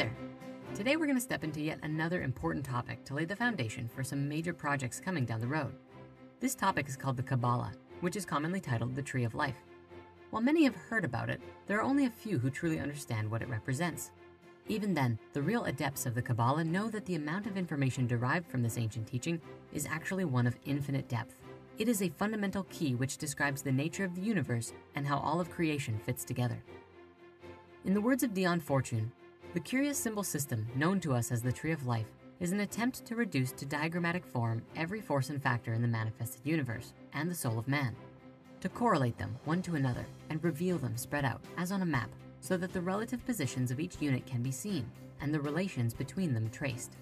there! Today we're going to step into yet another important topic to lay the foundation for some major projects coming down the road. This topic is called the Kabbalah, which is commonly titled the Tree of Life. While many have heard about it, there are only a few who truly understand what it represents. Even then, the real adepts of the Kabbalah know that the amount of information derived from this ancient teaching is actually one of infinite depth. It is a fundamental key which describes the nature of the universe and how all of creation fits together. In the words of Dion Fortune, the curious symbol system known to us as the Tree of Life is an attempt to reduce to diagrammatic form every force and factor in the manifested universe and the soul of man, to correlate them one to another and reveal them spread out as on a map so that the relative positions of each unit can be seen and the relations between them traced.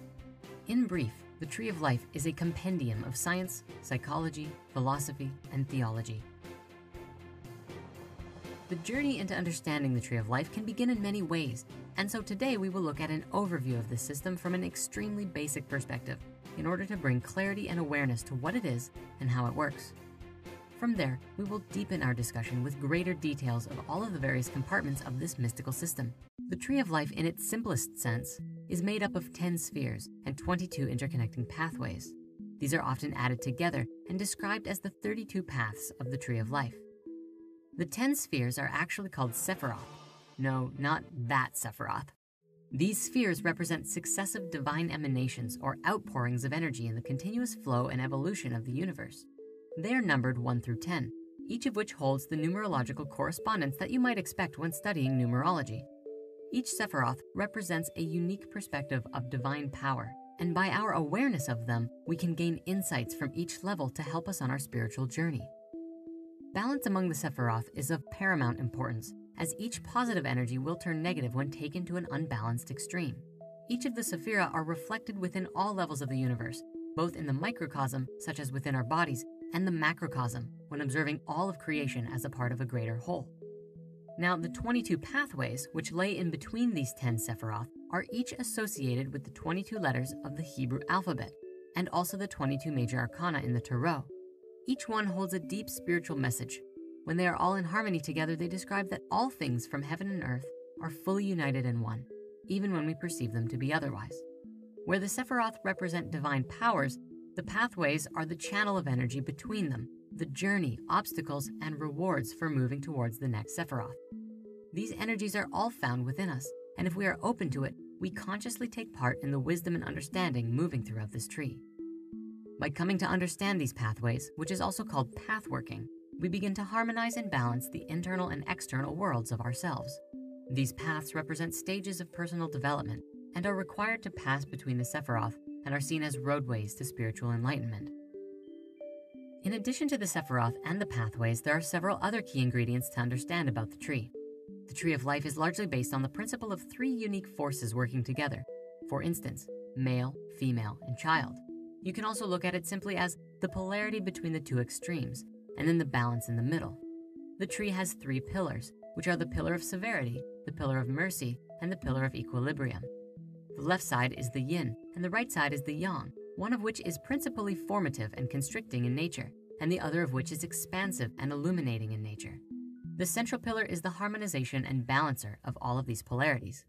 In brief, the Tree of Life is a compendium of science, psychology, philosophy, and theology. The journey into understanding the Tree of Life can begin in many ways, and so today we will look at an overview of this system from an extremely basic perspective in order to bring clarity and awareness to what it is and how it works. From there, we will deepen our discussion with greater details of all of the various compartments of this mystical system. The Tree of Life in its simplest sense is made up of 10 spheres and 22 interconnecting pathways. These are often added together and described as the 32 paths of the Tree of Life. The 10 spheres are actually called Sephiroth. No, not that Sephiroth. These spheres represent successive divine emanations or outpourings of energy in the continuous flow and evolution of the universe. They are numbered 1 through 10, each of which holds the numerological correspondence that you might expect when studying numerology. Each Sephiroth represents a unique perspective of divine power, and by our awareness of them, we can gain insights from each level to help us on our spiritual journey. Balance among the Sephiroth is of paramount importance, as each positive energy will turn negative when taken to an unbalanced extreme. Each of the Sephira are reflected within all levels of the universe, both in the microcosm, such as within our bodies, and the macrocosm, when observing all of creation as a part of a greater whole. Now, the 22 pathways, which lay in between these 10 Sephiroth, are each associated with the 22 letters of the Hebrew alphabet, and also the 22 major arcana in the Tarot. Each one holds a deep spiritual message. When they are all in harmony together, they describe that all things from heaven and earth are fully united in one, even when we perceive them to be otherwise. Where the Sephiroth represent divine powers, the pathways are the channel of energy between them, the journey, obstacles, and rewards for moving towards the next Sephiroth. These energies are all found within us, and if we are open to it, we consciously take part in the wisdom and understanding moving throughout this tree. By coming to understand these pathways, which is also called pathworking, we begin to harmonize and balance the internal and external worlds of ourselves. These paths represent stages of personal development and are required to pass between the Sephiroth and are seen as roadways to spiritual enlightenment. In addition to the Sephiroth and the pathways, there are several other key ingredients to understand about the tree. The Tree of Life is largely based on the principle of 3 unique forces working together. For instance, male, female, and child. You can also look at it simply as the polarity between the 2 extremes, and then the balance in the middle. The tree has 3 pillars, which are the pillar of severity, the pillar of mercy, and the pillar of equilibrium. The left side is the yin, and the right side is the yang, one of which is principally formative and constricting in nature, and the other of which is expansive and illuminating in nature. The central pillar is the harmonization and balancer of all of these polarities.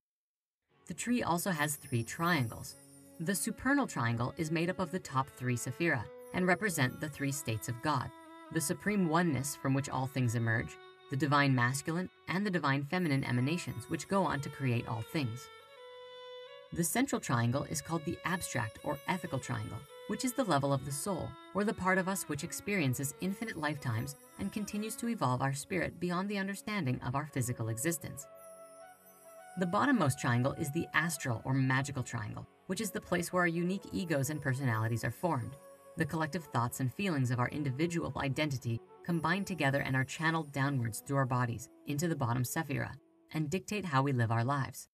The tree also has 3 triangles. The supernal triangle is made up of the top 3 Sephira and represent the 3 states of God, the supreme oneness from which all things emerge, the divine masculine and the divine feminine emanations which go on to create all things. The central triangle is called the abstract or ethical triangle, which is the level of the soul, or the part of us which experiences infinite lifetimes and continues to evolve our spirit beyond the understanding of our physical existence. The bottommost triangle is the astral or magical triangle, which is the place where our unique egos and personalities are formed. The collective thoughts and feelings of our individual identity combine together and are channeled downwards through our bodies into the bottom Sephira and dictate how we live our lives.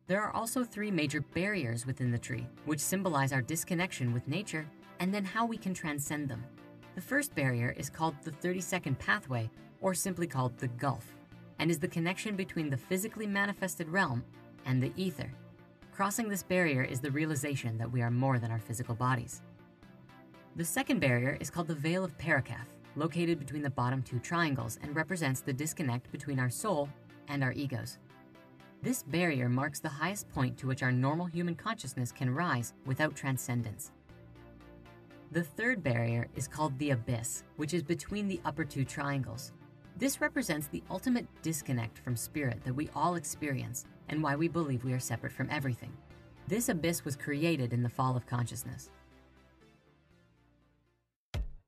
There are also 3 major barriers within the tree, which symbolize our disconnection with nature and then how we can transcend them. The first barrier is called the 32nd pathway, or simply called the gulf, and is the connection between the physically manifested realm and the ether. Crossing this barrier is the realization that we are more than our physical bodies. The second barrier is called the Veil of Parakath, located between the bottom 2 triangles and represents the disconnect between our soul and our egos. This barrier marks the highest point to which our normal human consciousness can rise without transcendence. The third barrier is called the abyss, which is between the upper two triangles. This represents the ultimate disconnect from spirit that we all experience and why we believe we are separate from everything. This abyss was created in the fall of consciousness.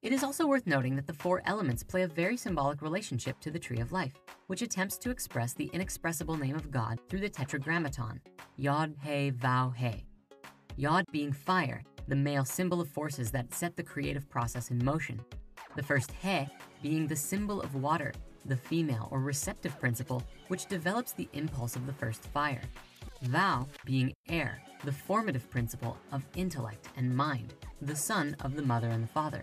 It is also worth noting that the four elements play a very symbolic relationship to the Tree of Life, which attempts to express the inexpressible name of God through the Tetragrammaton, Yod, He, Vav, He. Yod being fire, the male symbol of forces that set the creative process in motion. The first He being the symbol of water, the female or receptive principle, which develops the impulse of the first fire. Vav being air, the formative principle of intellect and mind, the son of the mother and the father.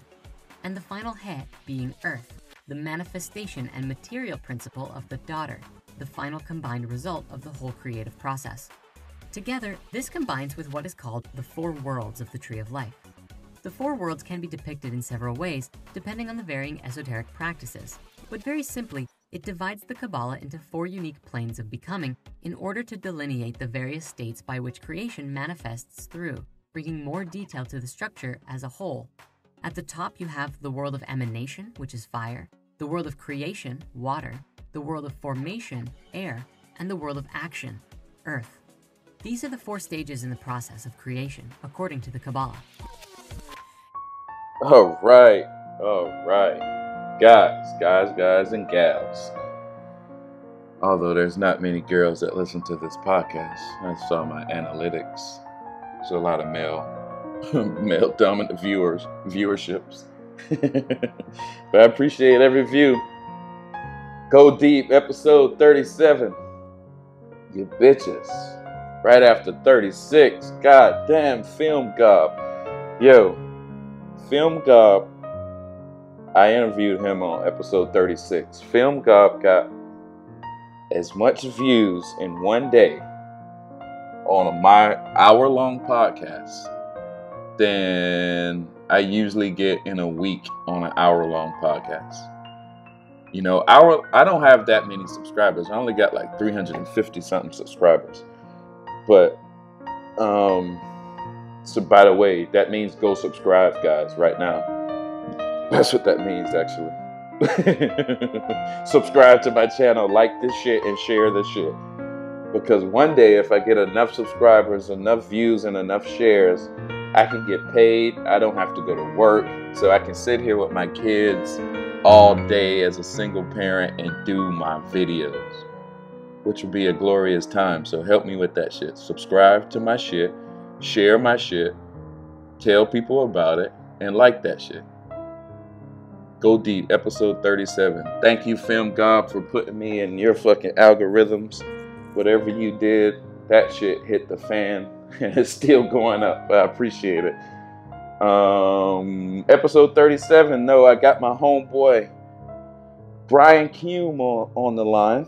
And the final He being earth, the manifestation and material principle of the daughter, the final combined result of the whole creative process. Together, this combines with what is called the four worlds of the Tree of Life. The four worlds can be depicted in several ways, depending on the varying esoteric practices. But very simply, it divides the Kabbalah into four unique planes of becoming in order to delineate the various states by which creation manifests through, bringing more detail to the structure as a whole. At the top, you have the world of emanation, which is fire, the world of creation, water, the world of formation, air, and the world of action, earth. These are the four stages in the process of creation, according to the Kabbalah. All right. Guys, and gals. Although there's not many girls that listen to this podcast, I saw my analytics. There's a lot of male dominant viewerships. But I appreciate every view. Go Deep, episode 37. You bitches. Right after 36. God damn, Film Gob. Yo, Film Gob, I interviewed him on episode 36. Film Gob got as much views in one day on my hour-long podcast than I usually get in a week on an hour-long podcast. You know, I don't have that many subscribers. I only got like 350 something subscribers. But, so by the way, that means go subscribe, guys, right now. That's what that means, actually. Subscribe to my channel, like this shit, and share this shit. Because one day, if I get enough subscribers, enough views, and enough shares, I can get paid. I don't have to go to work. So I can sit here with my kids all day as a single parent and do my videos, which will be a glorious time. So help me with that shit. Subscribe to my shit, share my shit, tell people about it, and like that shit. Go Deep, episode 37. Thank you, Film God, for putting me in your fucking algorithms. Whatever you did, that shit hit the fan, and it's still going up. I appreciate it. Episode 37, no, I got my homeboy, Brian Kuhn, on the line.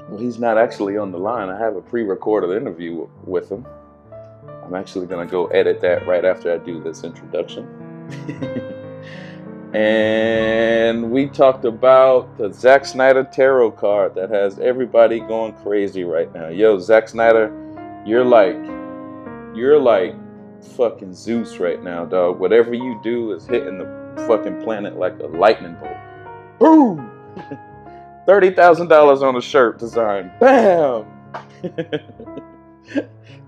Well, he's not actually on the line. I have a pre-recorded interview with him. I'm actually going to go edit that right after I do this introduction. And we talked about the Zack Snyder tarot card that has everybody going crazy right now. Yo, Zack Snyder, you're like fucking Zeus right now, dog. Whatever you do is hitting the fucking planet like a lightning bolt. Boom! $30,000 on a shirt design. Bam!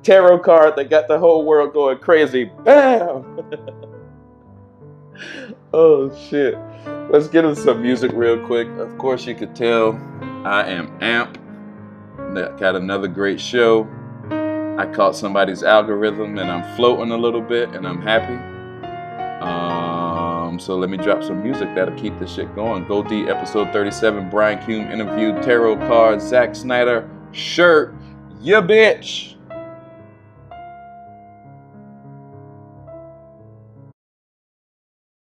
Tarot card that got the whole world going crazy. Bam! Oh, shit. Let's get into some music real quick. Of course, you could tell I am amped. Got another great show. I caught somebody's algorithm and I'm floating a little bit and I'm happy. So let me drop some music that'll keep this shit going. Go Deep, episode 37. Brian Kuhn interviewed, tarot card, Zack Snyder shirt. Ya bitch.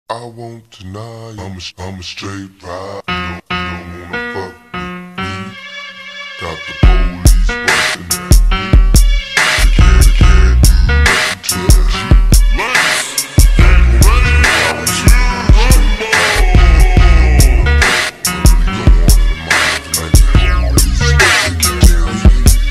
I won't deny I'm a straight ride. You don't wanna fuck with me. Got the police busting at me. You can't do nothing to that. Let's get ready to rumble. Really go on in the mind like the police.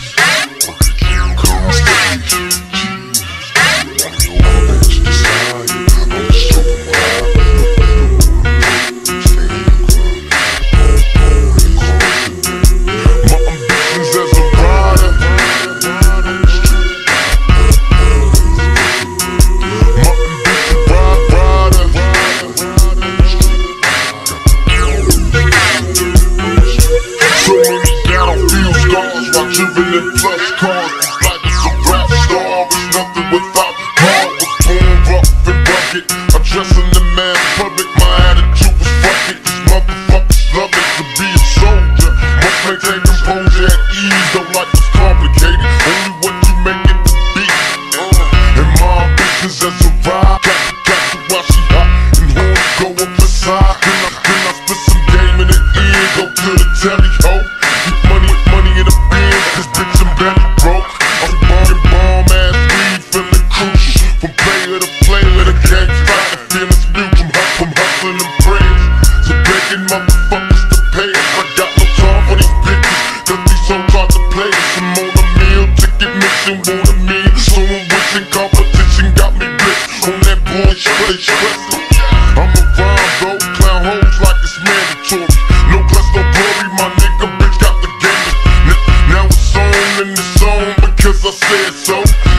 cause I said so.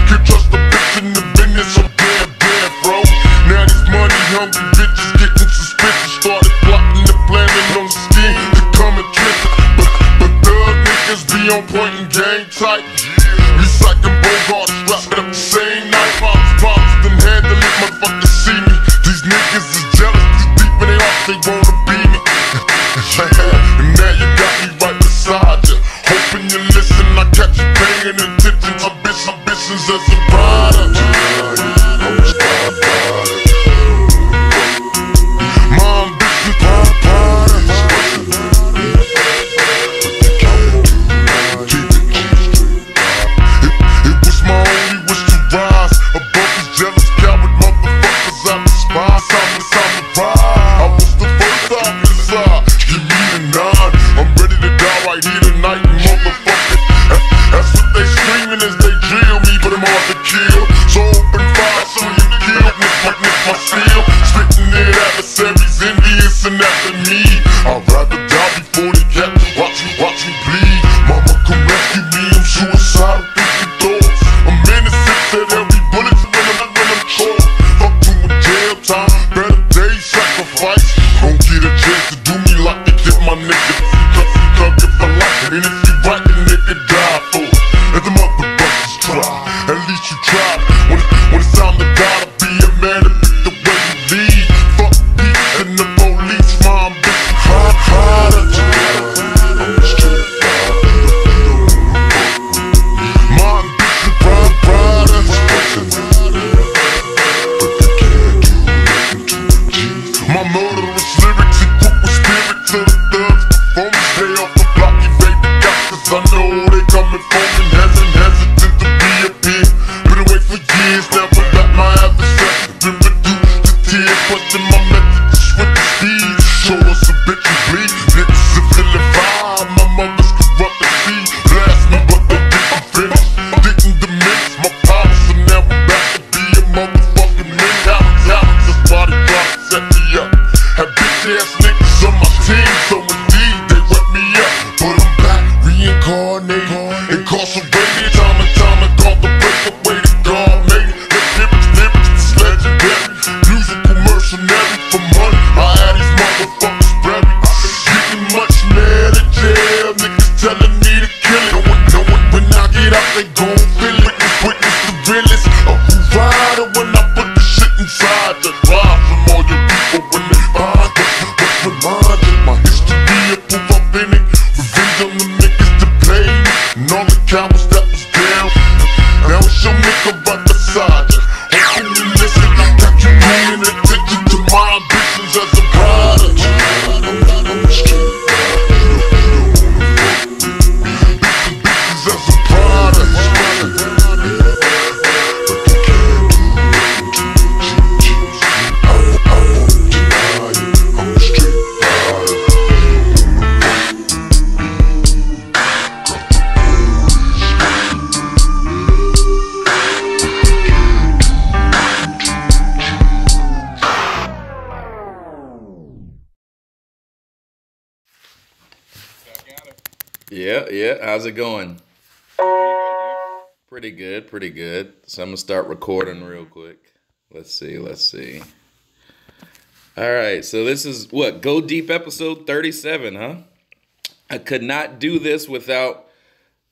Can't trust a bitch in the business, I'm damn, bro. Now these money hungry bitches getting suspicious. Started plotting and planning on the scheme to come and trick her. But thug niggas be on point and game tight. Recycling Bogart, strapped up the same night. Bombs done handle it, motherfuckers see me. These niggas is jealous, these deep in their hearts, they wanna be me. And now you got me right beside you. Hoping you listen, I catch you paying attention. Ambitions as a rider. My ambitions, it was my only wish to rise above these jealous coward motherfuckers I despise. Time to ride. I was the first officer. Give me the 9. I'm ready to die right here tonight, motherfucker. That's what they screaming as they drill me, but I'm hard to kill. So open fire, so you kill. Nick my seal. Spitting at adversaries, envious and after me. I'd rather die before they catch. Watch me bleed. Mama, come rescue me. I'm suicidal, thinking thoughts. I'm innocent to every bullet when I'm caught. Fuck doing jail time, better days sacrifice. Don't get a chance to do me like they did my nigga. Thug if I like it, and if you right, the nigga die for it. Let the motherfuckers try, at least you tried. When it's time to die, to be a man to pick the way you lead. Fuck peace and the police, my ambition harder. I'm a straight my ambition brighter. My murderous lyrics equal with spirit to the thugs. Performance stay off the block, you baby got, cause I know they coming for me. Hesitant to reappear. Been away for years, never got my adversary. Been reduced to tears, busting my method to switch the speed. Show us a bitch and bleed. Niggas are feeling vibe. My mother's corrupt the seed. Blast me, but they didn't finish. Didn't diminish my power, so now I'm back to be a motherfucking man. Talents, that's why they try to set me up. Had bitch ass niggas on my team, so indeed they wet me up. But I'm back, reincarnated, incarcerated. Time and time again, the breakaway that God made it. The lyrics, this legendary. Musical mercenary for money. I had these motherfuckers buried. Getting much mad at jail, niggas telling me to kill it. Knowing when I get out, they gon' feel it. Witness the realest, a who rider when I put the shit inside. The ride from all your people when they find us. What's reminded, my history of proof authentic. Revenge on the niggas to play me, and all the cowards that was down. Now it's your nigga right beside you. Hoping you listen, got you paying attention to my ambitions as a rider. I'm a straight ambitions as a rider. Yeah. How's it going? Pretty good. So I'm gonna start recording real quick. Let's see. All right, so this is what, Go Deep episode 37, huh? I could not do this without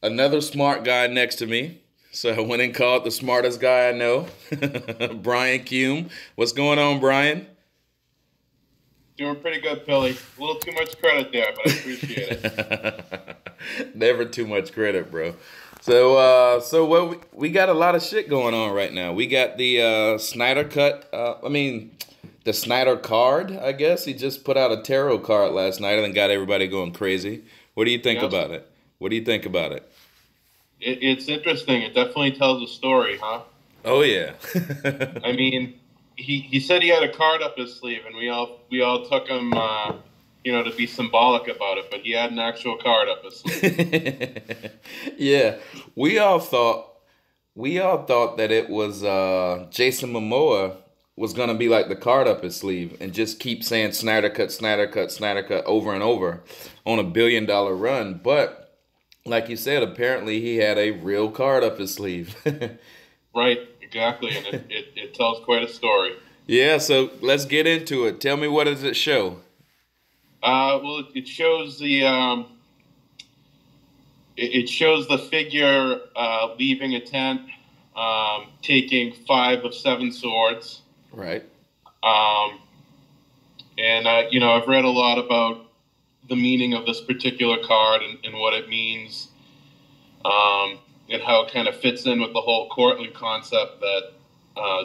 another smart guy next to me. So I went and called the smartest guy I know, Brian Kume. What's going on, Brian? Doing pretty good, Billy. A little too much credit there, but I appreciate it. Never too much credit, bro. So we got a lot of shit going on right now. We got the Snyder Cut. The Snyder card, I guess. He just put out a tarot card last night and got everybody going crazy. What do you think about it? It's interesting. It definitely tells a story, huh? Oh, yeah. I mean, he said he had a card up his sleeve, and we all took him, to be symbolic about it. But he had an actual card up his sleeve. Yeah, we all thought that it was Jason Momoa was gonna be like the card up his sleeve and just keep saying Snyder Cut over and over on a $1 billion run. But like you said, apparently he had a real card up his sleeve. Right, exactly, and it tells quite a story. Yeah, so let's get into it. Tell me, what does it show? Well, it shows it shows the figure leaving a tent, taking 5 of 7 swords. Right. And I've read a lot about the meaning of this particular card and what it means, and how it kind of fits in with the whole Cortland concept that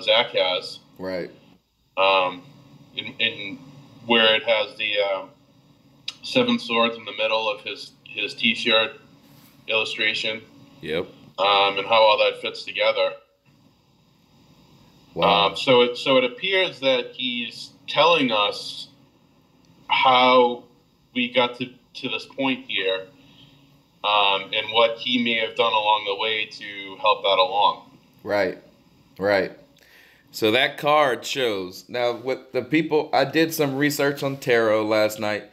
Zach has. Right. In where it has the 7 swords in the middle of his T-shirt illustration. Yep. And how all that fits together. Wow. So it appears that he's telling us how we got to this point here, and what he may have done along the way to help that along. Right. Right. So that card shows. Now, what the people, I did some research on tarot last night,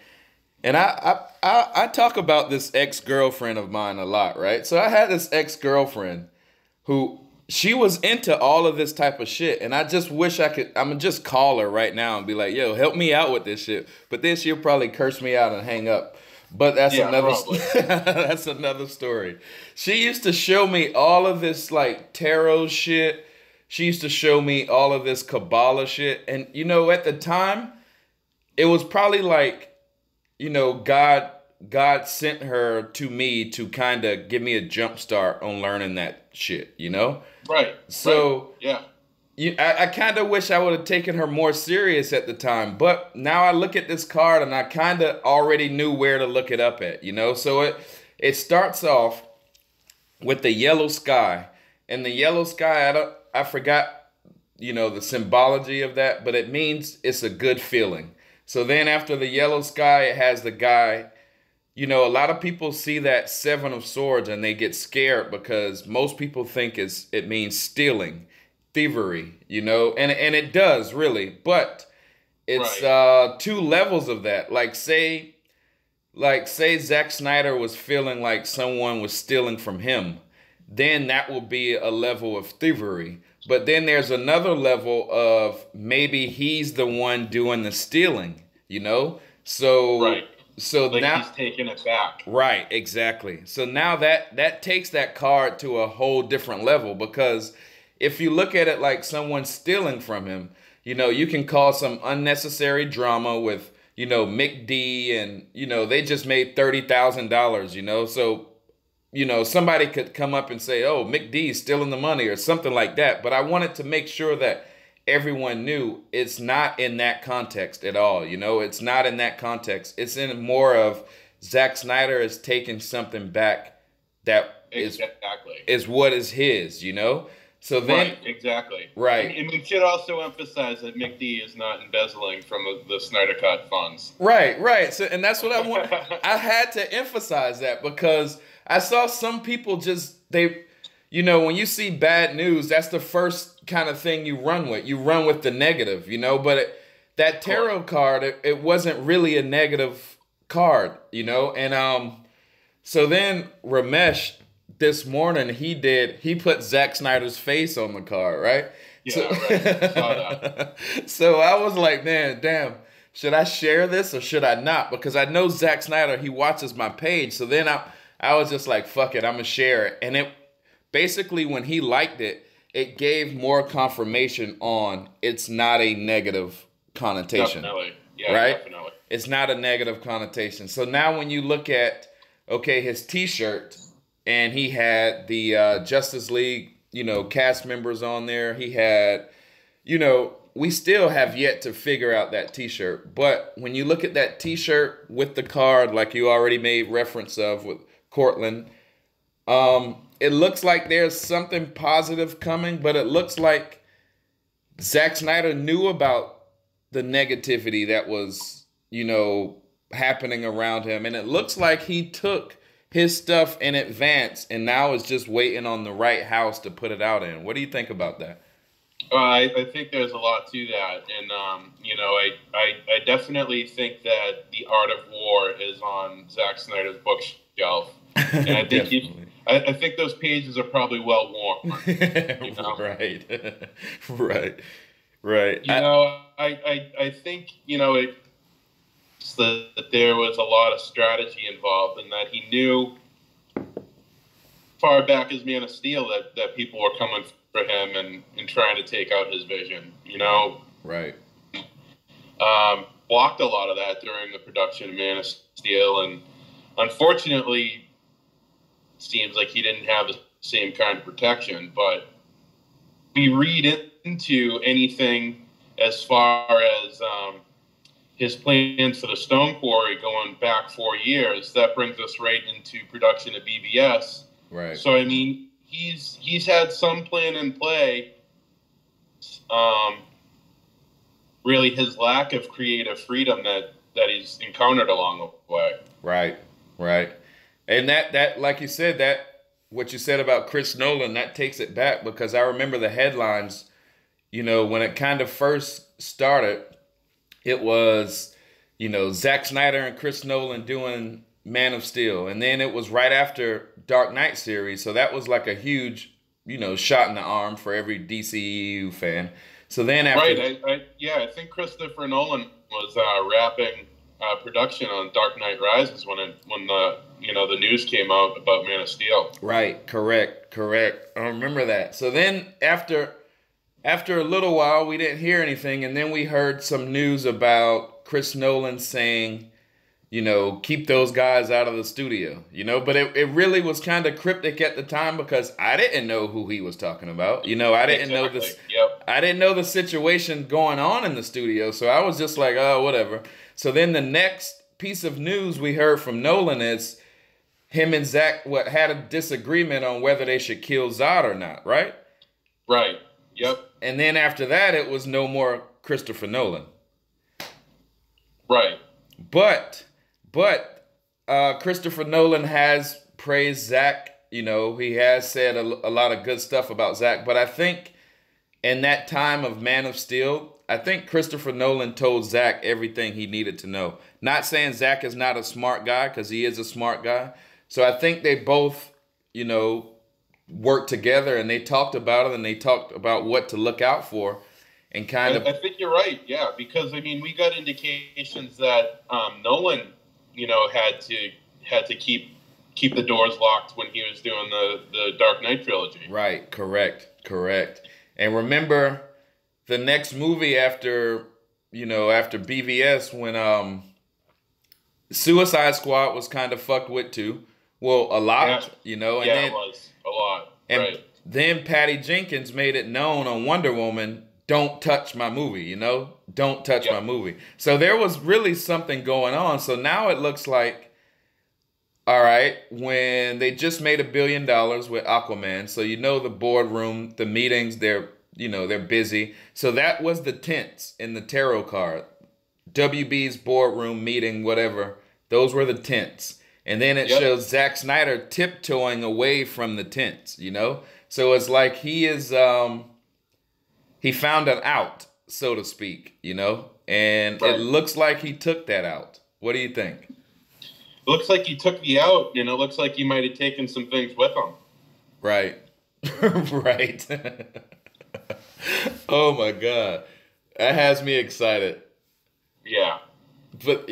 and I talk about this ex-girlfriend of mine a lot, right? So I had this ex-girlfriend who, she was into all of this type of shit, and I just wish I'm gonna just call her right now and be like, yo, help me out with this shit. But then she'll probably curse me out and hang up. But that's that's another story. She used to show me all of this like tarot shit. She used to show me all of this Kabbalah shit. And, at the time, it was probably like, God sent her to me to kind of give me a jump start on learning that shit, Right. So, right. Yeah. I kind of wish I would have taken her more serious at the time. But now I look at this card and I kind of already knew where to look it up at, So it starts off with the yellow sky. And the yellow sky, I forgot, the symbology of that, but it means it's a good feeling. So then after the yellow sky, it has the guy. A lot of people see that 7 of swords and they get scared because most people think it means stealing, thievery, and it does really, but it's right. 2 levels of that. Like say Zack Snyder was feeling like someone was stealing from him, then that will be a level of thievery. But then there's another level of maybe he's the one doing the stealing, So right. So like now he's taking it back. Right, exactly. So now that takes that card to a whole different level, because if you look at it like someone stealing from him, you can cause some unnecessary drama with, Mick D and, they just made $30,000, So, somebody could come up and say, oh, Mick D's stealing the money or something like that. But I wanted to make sure that everyone knew it's not in that context at all. It's not in that context. It's in more of Zack Snyder is taking something back that is what is his, So then, right, exactly. Right. And we should also emphasize that Mick D is not embezzling from the Snyder Cut funds. Right. So, and that's what I want. I had to emphasize that because I saw some people when you see bad news, that's the first kind of thing you run with. You run with the negative, But that tarot card, it wasn't really a negative card, And so then Ramesh this morning he put Zack Snyder's face on the card, right? Yeah, right. I saw that. So I was like, man, damn. Should I share this or should I not? Because I know Zack Snyder, he watches my page. So then I was just like, fuck it, I'm going to share it. And it basically, when he liked it, it gave more confirmation on it's not a negative connotation. Definitely. Yeah, right? Definitely. It's not a negative connotation. So now when you look at, his T-shirt, and he had the Justice League, cast members on there. He had, we still have yet to figure out that T-shirt. But when you look at that T-shirt with the card, like you already made reference of with Cortland, it looks like there's something positive coming, but it looks like Zack Snyder knew about the negativity that was, happening around him. And it looks like he took his stuff in advance and now is just waiting on the right house to put it out in. What do you think about that? I think there's a lot to that. And, I definitely think that The Art of War is on Zack Snyder's bookshelf. And I think Definitely. I think those pages are probably well worn. You know, Right. Right. Right. I think that there was a lot of strategy involved, and that he knew far back as Man of Steel that people were coming for him and trying to take out his vision. Right. Blocked a lot of that during the production of Man of Steel, and unfortunately, it seems like he didn't have the same kind of protection. But we read into anything as far as his plans for the Stone Quarry going back 4 years, that brings us right into production of BVS. Right. So I mean, he's had some plan in play. Really, his lack of creative freedom that he's encountered along the way. Right. Right. And that like you said, that what you said about Chris Nolan, that takes it back, because I remember the headlines, when it kind of first started, it was, Zack Snyder and Chris Nolan doing Man of Steel. And then it was right after Dark Knight series. So that was like a huge, shot in the arm for every DCEU fan. So then after... Right. I think Christopher Nolan was wrapping production on Dark Knight Rises when the news came out about Man of Steel. Right. Correct. I remember that. So then after a little while, we didn't hear anything. And then we heard some news about Chris Nolan saying, keep those guys out of the studio, but it really was kind of cryptic at the time, because I didn't know who he was talking about. I didn't know this. Yep. I didn't know the situation going on in the studio. So I was just like, oh, whatever. So then the next piece of news we heard from Nolan is him and Zack had a disagreement on whether they should kill Zod or not. Right. Right. Yep. And then after that, it was no more Christopher Nolan. Right. But Christopher Nolan has praised Zack. He has said a lot of good stuff about Zack. But I think in that time of Man of Steel, I think Christopher Nolan told Zack everything he needed to know. Not saying Zack is not a smart guy, because he is a smart guy. So I think they both, worked together, and they talked about it, and they talked about what to look out for, and kind of... I think you're right, yeah, because, we got indications that Nolan, had to keep the doors locked when he was doing the Dark Knight trilogy. Right, correct. And remember, the next movie after BVS, when Suicide Squad was kind of fucked with too. Well, a lot, and then, it was a lot. And right. Then Patty Jenkins made it known on Wonder Woman, don't touch my movie, don't touch my movie. So there was really something going on. So now it looks like, all right, when they just made $1 billion with Aquaman, so the boardroom, the meetings, they're busy. So that was the tents in the tarot card. WB's boardroom meeting, whatever, those were the tents. And then it shows Zack Snyder tiptoeing away from the tents, So it's like he is, he found an out, so to speak, And It looks like he took that out. What do you think? It looks like he took the out, it looks like he might have taken some things with him. Right. Right. Oh, my God. That has me excited. Yeah. But,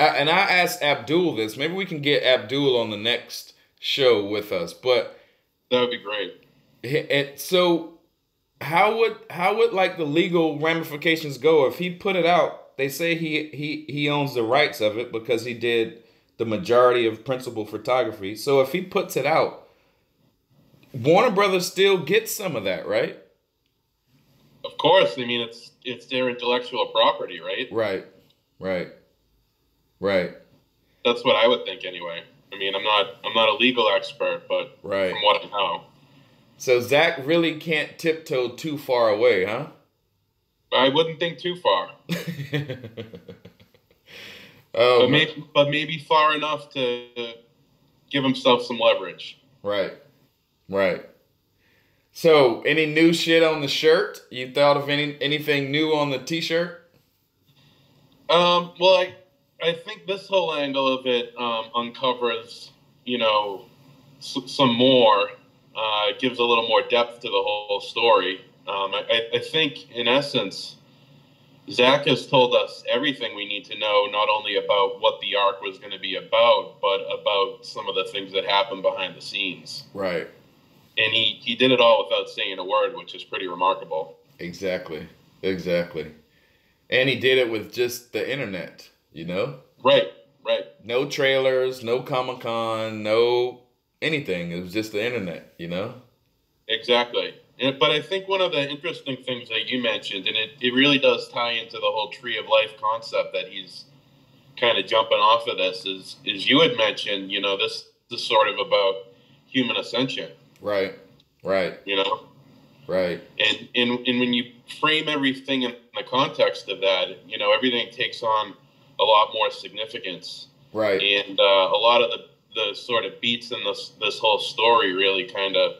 and I asked Abdul this. Maybe we can get Abdul on the next show with us. But that would be great. And so, how would like the legal ramifications go if he put it out? They say he owns the rights of it because he did the majority of principal photography. So if he puts it out, Warner Brothers still gets some of that, right? Of course. It's their intellectual property, right? Right. That's what I would think anyway. I'm not a legal expert, but from what I know. So Zack really can't tiptoe too far away, huh? I wouldn't think too far. But maybe far enough to give himself some leverage. Right. So, any new shit on the shirt? You thought of anything new on the t-shirt? Well, I think this whole angle of it uncovers, some more, gives a little more depth to the whole story. I think, in essence, Zach has told us everything we need to know, not only about what the arc was going to be about, but about some of the things that happened behind the scenes. Right. And he did it all without saying a word, which is pretty remarkable. Exactly. And he did it with just the internet, Right. No trailers, no Comic-Con, no anything. It was just the internet, Exactly. But I think one of the interesting things that you mentioned, and it really does tie into the whole tree of life concept that he's kind of jumping off of this, is you had mentioned, this is sort of about human ascension. Right. Right. And when you frame everything in the context of that, everything takes on a lot more significance. Right. And a lot of the sort of beats in this whole story really kind of,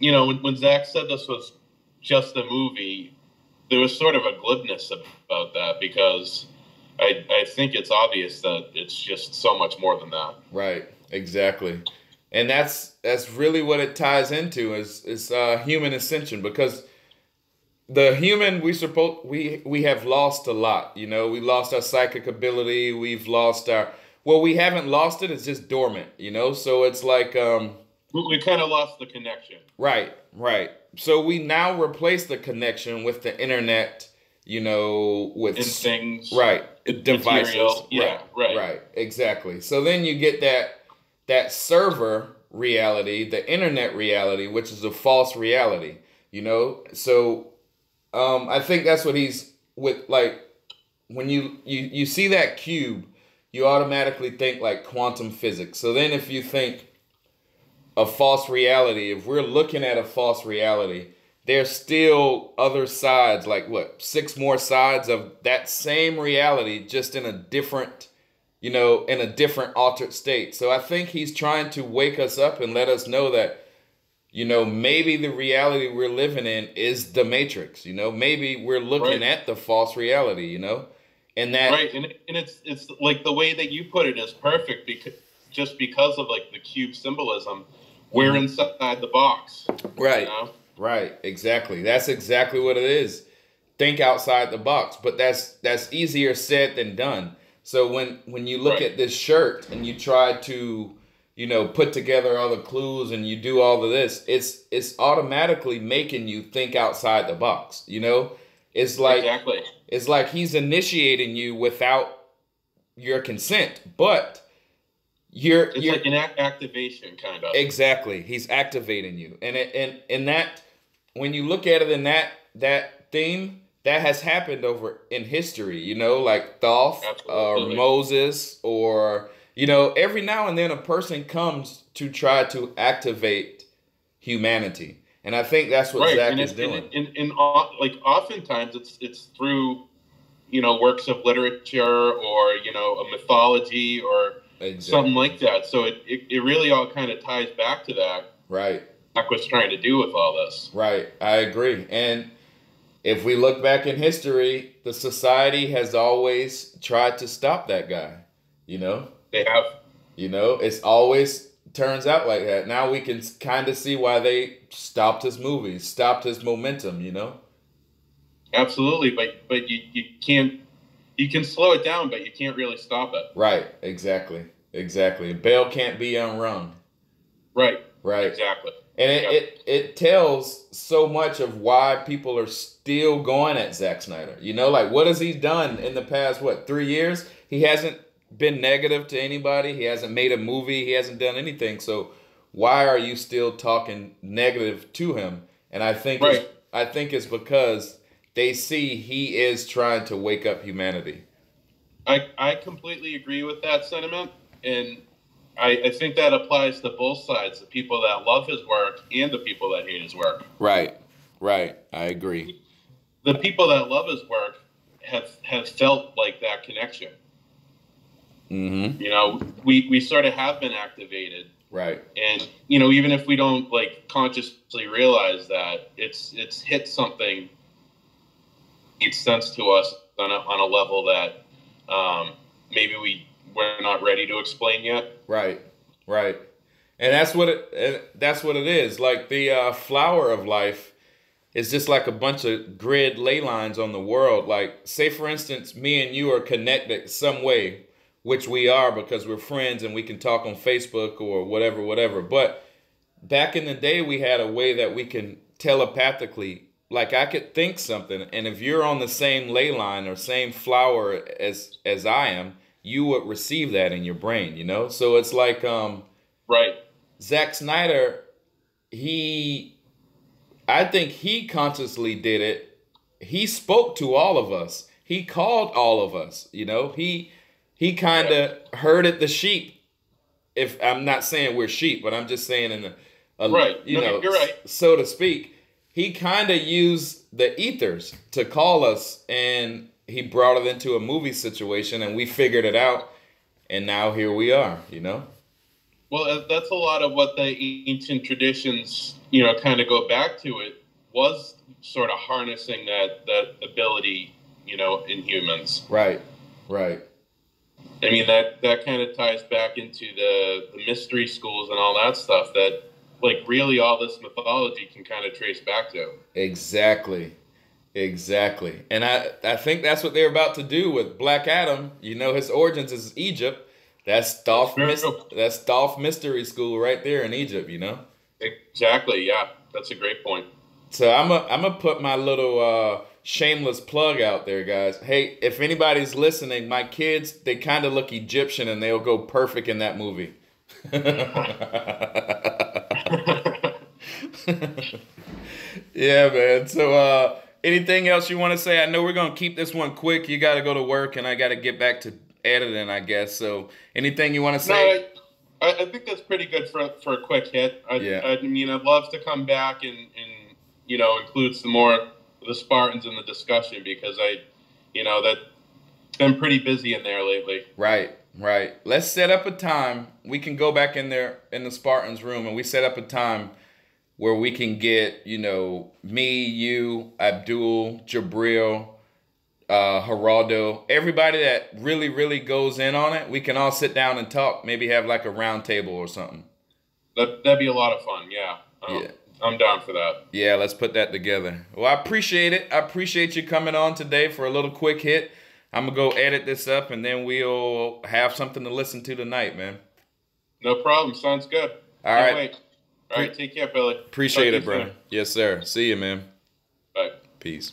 when Zach said this was just a movie, there was sort of a glibness about that, because I think it's obvious that it's just so much more than that. Right. Exactly. And that's really what it ties into is human ascension, because the human we have lost a lot. We lost our psychic ability. We've lost we haven't lost it. It's just dormant. So it's like we kind of lost the connection. Right. So we now replace the connection with the internet. With and things. Right. Devices. Material. Yeah. Right. Exactly. So then you get that server reality, the internet reality, which is a false reality, So I think that's what he's with. Like, when you see that cube, you automatically think like quantum physics. So then if you think a false reality, if we're looking at a false reality, there's still other sides, like 6 more sides of that same reality, just in a different in a different altered state. So I think he's trying to wake us up and let us know that, maybe the reality we're living in is the Matrix. Maybe we're looking at the false reality, and that. Right. And it's like the way that you put it is perfect, because of like the cube symbolism, we're inside the box. Right. Right. Exactly. That's exactly what it is. Think outside the box, but that's easier said than done. So when you look at this shirt and you try to, put together all the clues and you do all of this, it's automatically making you think outside the box. It's like exactly. It's like he's initiating you without your consent, but you're like an activation kind of. Exactly. He's activating you, and that when you look at it in that theme. That has happened over in history, like Thoth or Moses, or, every now and then a person comes to try to activate humanity. And I think that's what Zach is doing. And oftentimes it's through, works of literature or, a mythology or something like that. So it really all kind of ties back to that. Right. Zach was trying to do with all this. Right. I agree. And if we look back in history, the society has always tried to stop that guy, They have. It's always turns out like that. Now we can kind of see why they stopped his movies, stopped his momentum, Absolutely, but you can't, you can slow it down, but you can't really stop it. Right, exactly. Bell can't be unrung. Right. Exactly. And it tells so much of why people are still going at Zack Snyder. Like, what has he done in the past, 3 years? He hasn't been negative to anybody. He hasn't made a movie. He hasn't done anything. So why are you still talking negative to him? And I think it's because they see he is trying to wake up humanity. I completely agree with that sentiment. And I think that applies to both sides, the people that love his work and the people that hate his work. Right. I agree. The people that love his work have felt like that connection. Mm-hmm. We sort of have been activated. Right. And, even if we don't consciously realize that, it's hit something, makes sense to us on a level that maybe we're not ready to explain yet. Right, right. And that's what it is. Like the flower of life is just like a bunch of grid ley lines on the world. Like, say for instance, me and you are connected some way, which we are because we're friends and we can talk on Facebook or whatever. But back in the day, we had a way that we can telepathically, like I could think something, and if you're on the same ley line or same flower as I am, you would receive that in your brain, you know? So it's like right. Zack Snyder, I think he consciously did it. He spoke to all of us. He called all of us, you know? He kind of herded the sheep. If I'm not saying we're sheep, but I'm just saying in right. You know, you're right. So to speak, he kind of used the ethers to call us, and he brought it into a movie situation, and we figured it out, and now here we are, you know? Well, that's a lot of what the ancient traditions, you know, kind of go back to. It was sort of harnessing that ability, you know, in humans. Right, right. I mean, that kind of ties back into the mystery schools and all that stuff that, like, really all this mythology can kind of trace back to. Exactly. And I think that's what they're about to do with Black Adam. You know, his origins is Egypt. That's Dolph Mystery School right there in Egypt, you know? Exactly, yeah. That's a great point. So I'm a put my little shameless plug out there, guys. Hey, if anybody's listening, my kids, they kind of look Egyptian and they'll go perfect in that movie. Yeah, man. So anything else you want to say? I know we're going to keep this one quick. You got to go to work and I got to get back to editing, I guess. So anything you want to say? No, I think that's pretty good for a quick hit. I mean, I'd love to come back and you know, include some more of the Spartans in the discussion because that been pretty busy in there lately. Right. Let's set up a time. We can go back in there in the Spartans room and we set up a time where we can get, you know, me, you, Abdul, Jabril, Geraldo, everybody that really, really goes in on it. We can all sit down and talk, maybe have like a round table or something. That'd be a lot of fun, yeah. I'm down for that. Yeah, let's put that together. Well, I appreciate it. I appreciate you coming on today for a little quick hit. I'm going to go edit this up, and then we'll have something to listen to tonight, man. No problem. Sounds good. All right. Wait. All right, take care, Billy. Appreciate it, brother. Yes, sir. See you, man. Bye. Peace.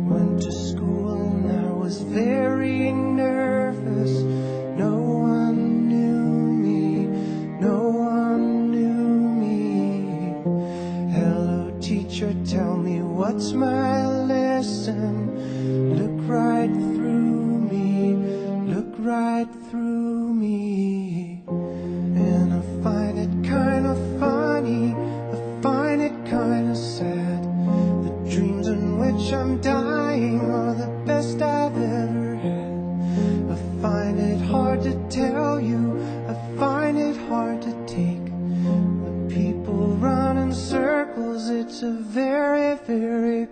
Went to school and I was very nervous. teacher, tell me what's my lesson. Look right through me, look right through me. And I find it kind of funny, I find it kind of sad. The dreams in which I'm dying are the best I've ever had. I find it hard to tell you, I find it hard to take. The people run in circles, it's a very, very